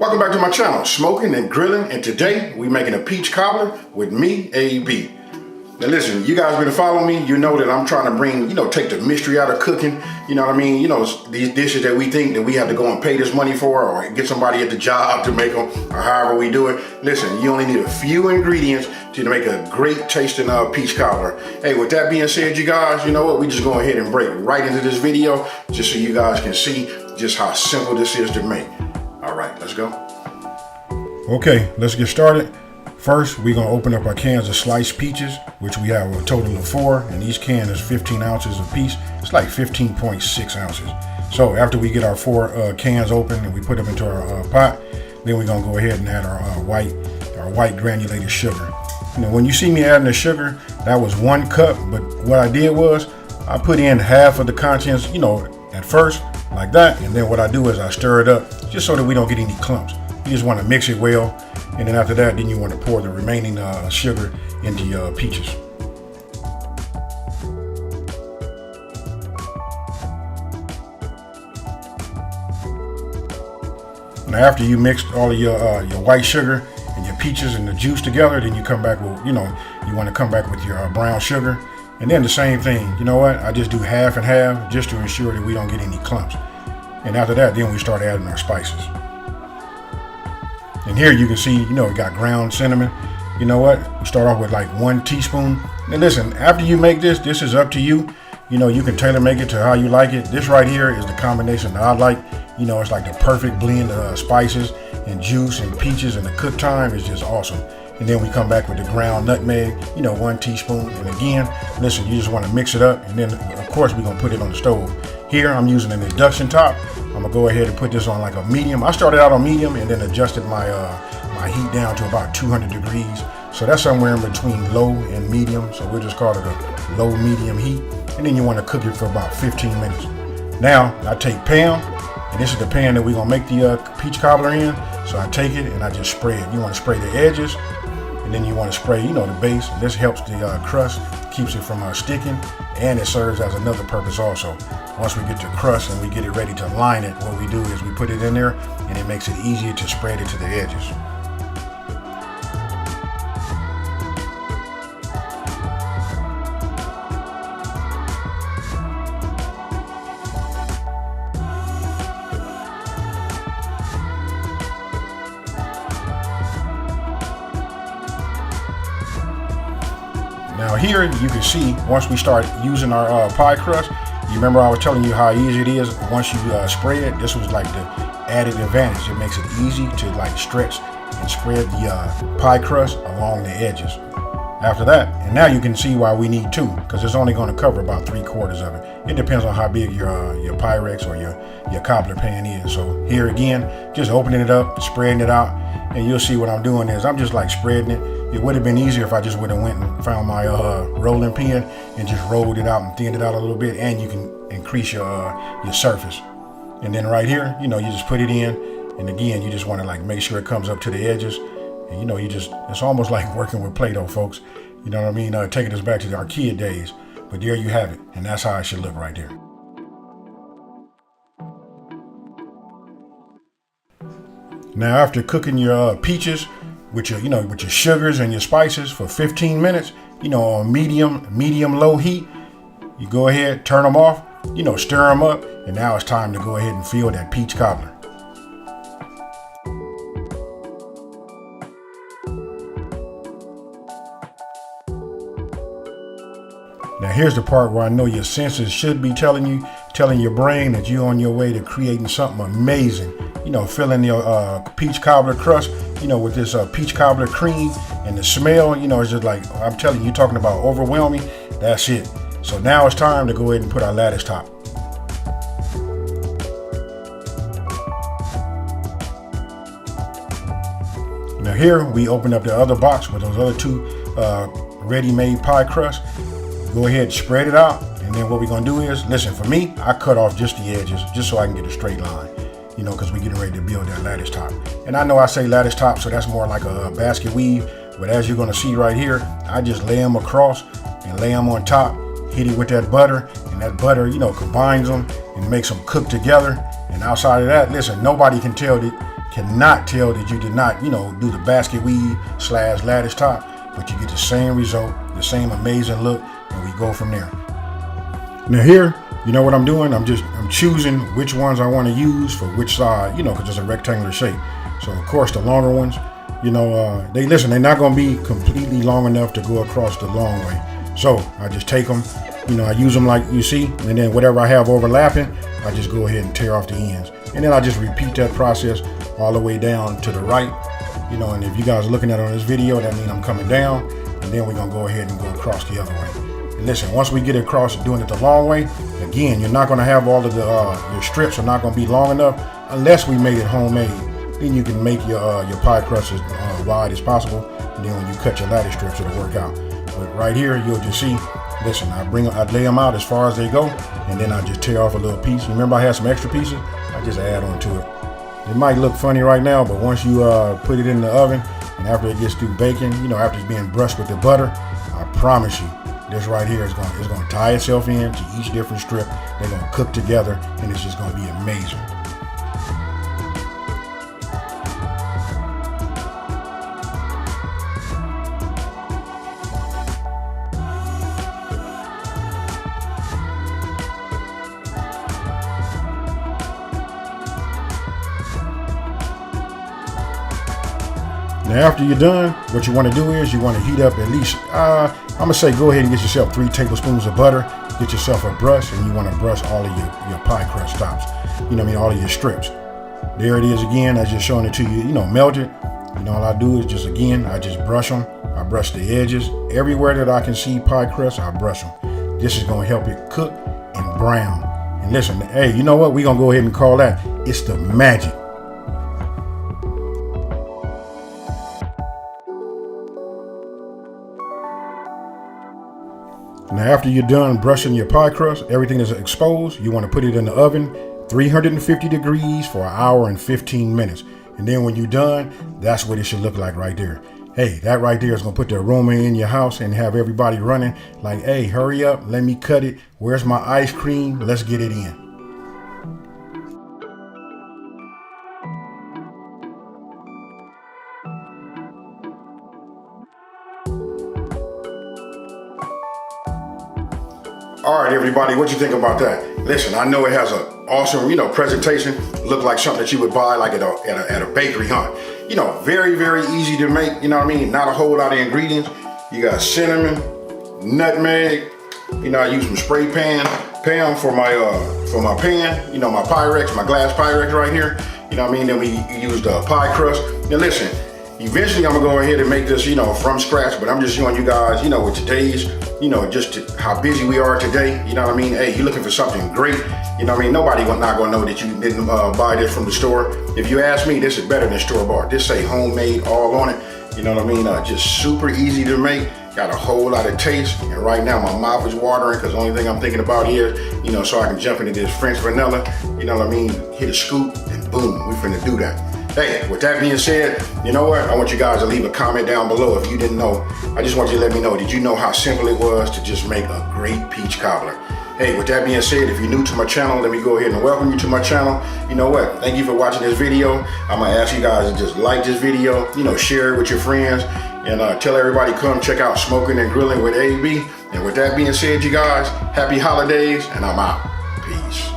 Welcome back to my channel, Smoking and Grilling, and today we're making a peach cobbler with me, AB. Now listen, you guys been following me, you know that I'm trying to bring, take the mystery out of cooking, you know what I mean? These dishes that we think that we have to go and pay this money for or get somebody at the job to make them or however we do it. Listen, you only need a few ingredients to make a great tasting peach cobbler. Hey, with that being said, you guys, you know what? We just go ahead and break right into this video just so you guys can see just how simple this is to make. All right, let's go. Okay, let's get started. First, we're gonna open up our cans of sliced peaches, which we have a total of 4, and each can is 15 ounces a piece. It's like 15.6 ounces. So after we get our 4 cans open and we put them into our pot, then we're gonna go ahead and add our white granulated sugar. When you see me adding the sugar, that was 1 cup, but what I did was I put in half of the contents, at first, like that, and then what I do is I stir it up just so that we don't get any clumps. You just want to mix it well, and then after that, then you want to pour the remaining sugar into your peaches. Now after you mix all of your white sugar and your peaches and the juice together, then you come back with, you want to come back with your brown sugar. And then the same thing, you know what? I just do half and half just to ensure that we don't get any clumps. And after that, then we start adding our spices. And here you can see, we got ground cinnamon. You know what? We start off with like 1 teaspoon. Now listen, after you make this is up to you. You can tailor make it to how you like it. This right here is the combination that I like. It's like the perfect blend of spices and juice and peaches, and the cook time is just awesome. And then we come back with the ground nutmeg, 1 teaspoon. And again, listen, you just want to mix it up. And then of course we're gonna put it on the stove. Here I'm using an induction top. I'm gonna go ahead and put this on like a medium. I started out on medium and then adjusted my heat down to about 200 degrees. So that's somewhere in between low and medium. So we'll just call it a low medium heat. And then you want to cook it for about 15 minutes. Now I take Pam, and this is the pan that we're gonna make the peach cobbler in. So I take it and I just spray it. You want to spray the edges, and then you want to spray, the base. This helps the crust, keeps it from sticking, and it serves as another purpose also. Once we get the crust and we get it ready to line it, what we do is we put it in there, and it makes it easier to spread it to the edges. Now here you can see, once we start using our pie crust, you remember I was telling you how easy it is once you spray it. This was like the added advantage. It makes it easy to like stretch and spread the pie crust along the edges. After that, and now you can see why we need 2, because it's only going to cover about 3/4 of it. It depends on how big your Pyrex or your cobbler pan is. So here again, just opening it up, spreading it out, and you'll see what I'm doing is I'm just like spreading it. It would have been easier if I just would have went and found my rolling pin and just rolled it out and thinned it out a little bit, and you can increase your surface. And then right here, you just put it in, and again, you just want to like make sure it comes up to the edges. And it's almost like working with Play-Doh, folks. You know what I mean? Taking us back to our kid days. But there you have it, and that's how it should look right there. Now after cooking your peaches with your sugars and your spices for 15 minutes, on medium low heat, you go ahead, turn them off, stir them up, and now it's time to go ahead and fill that peach cobbler. Now here's the part where I know your senses should be telling your brain that you're on your way to creating something amazing. Filling your peach cobbler crust, with this peach cobbler cream, and the smell, it's just like, I'm telling you, you're talking about overwhelming. That's it. So now it's time to go ahead and put our lattice top. Now here we open up the other box with those other 2 ready-made pie crusts. Go ahead and spread it out, and then what we're gonna do is, listen, for me, I cut off just the edges just so I can get a straight line, because we're getting ready to build that lattice top. And I know I say lattice top, so that's more like a basket weave, but as you're gonna see right here, I just lay them across and lay them on top, hit it with that butter, and that butter, combines them and makes them cook together. And outside of that, listen, nobody can tell cannot tell that you did not, do the basket weave / lattice top, but you get the same result, the same amazing look, and we go from there. Now here, you know what I'm doing? I'm choosing which ones I want to use for which side, because it's a rectangular shape. So of course the longer ones, they're not going to be completely long enough to go across the long way. So I just take them, I use them like you see, and then whatever I have overlapping, I just go ahead and tear off the ends. And then I just repeat that process all the way down to the right, and if you guys are looking at it on this video, that means I'm coming down, and then we're gonna go ahead and go across the other way. And listen, once we get across doing it the long way, again, you're not gonna have all of the, your strips are not gonna be long enough unless we made it homemade. Then you can make your pie crust as wide as possible, and then when you cut your lattice strips, it'll work out. But right here, you'll just see, listen, I lay them out as far as they go, and then I just tear off a little piece. Remember I had some extra pieces? I just add on to it. It might look funny right now, but once you put it in the oven, and after it gets through baking, after it's being brushed with the butter, I promise you, this right here is going to tie itself in to each different strip. They're going to cook together, and it's just going to be amazing. Now after you're done, what you want to do is you want to heat up at least, I'm going to say go ahead and get yourself 3 tablespoons of butter, get yourself a brush, and you want to brush all of your pie crust tops, all of your strips. There it is again, I just showing it to you, melt it. All I do is just brush them. I brush the edges. Everywhere that I can see pie crust, I brush them. This is going to help it cook and brown. And listen, hey, you know what? We're going to go ahead and call that, it's the magic. Now after you're done brushing your pie crust, everything is exposed, you want to put it in the oven, 350 degrees for 1 hour and 15 minutes. And then when you're done, that's what it should look like right there. Hey, that right there is going to put the aroma in your house and have everybody running like, hey, hurry up, let me cut it. Where's my ice cream? Let's get it in. All right, everybody, what you think about that? Listen, I know it has an awesome, presentation. Look like something that you would buy like at a bakery, huh? Very, very easy to make. Not a whole lot of ingredients. You got cinnamon, nutmeg. I use some spray pan for my pan. My Pyrex, my glass Pyrex right here. Then we use the pie crust. Now listen, eventually I'm gonna go ahead and make this, from scratch. But I'm just showing you guys, with today's. How busy we are today. Hey, you're looking for something great. Nobody not gonna know that you didn't buy this from the store. If you ask me, this is better than store-bought. This say homemade all on it. Just super easy to make. Got a whole lot of taste. And right now my mouth is watering because the only thing I'm thinking about here, so I can jump into this French vanilla. Hit a scoop and boom, we finna do that. Hey, with that being said, you know what? I want you guys to leave a comment down below if you didn't know. I just want you to let me know, did you know how simple it was to just make a great peach cobbler? Hey, with that being said, if you're new to my channel, let me go ahead and welcome you to my channel. You know what? Thank you for watching this video. I'm gonna ask you guys to just like this video, share it with your friends, and tell everybody come check out Smoking and Grilling with AB. And with that being said, you guys, happy holidays, and I'm out. Peace.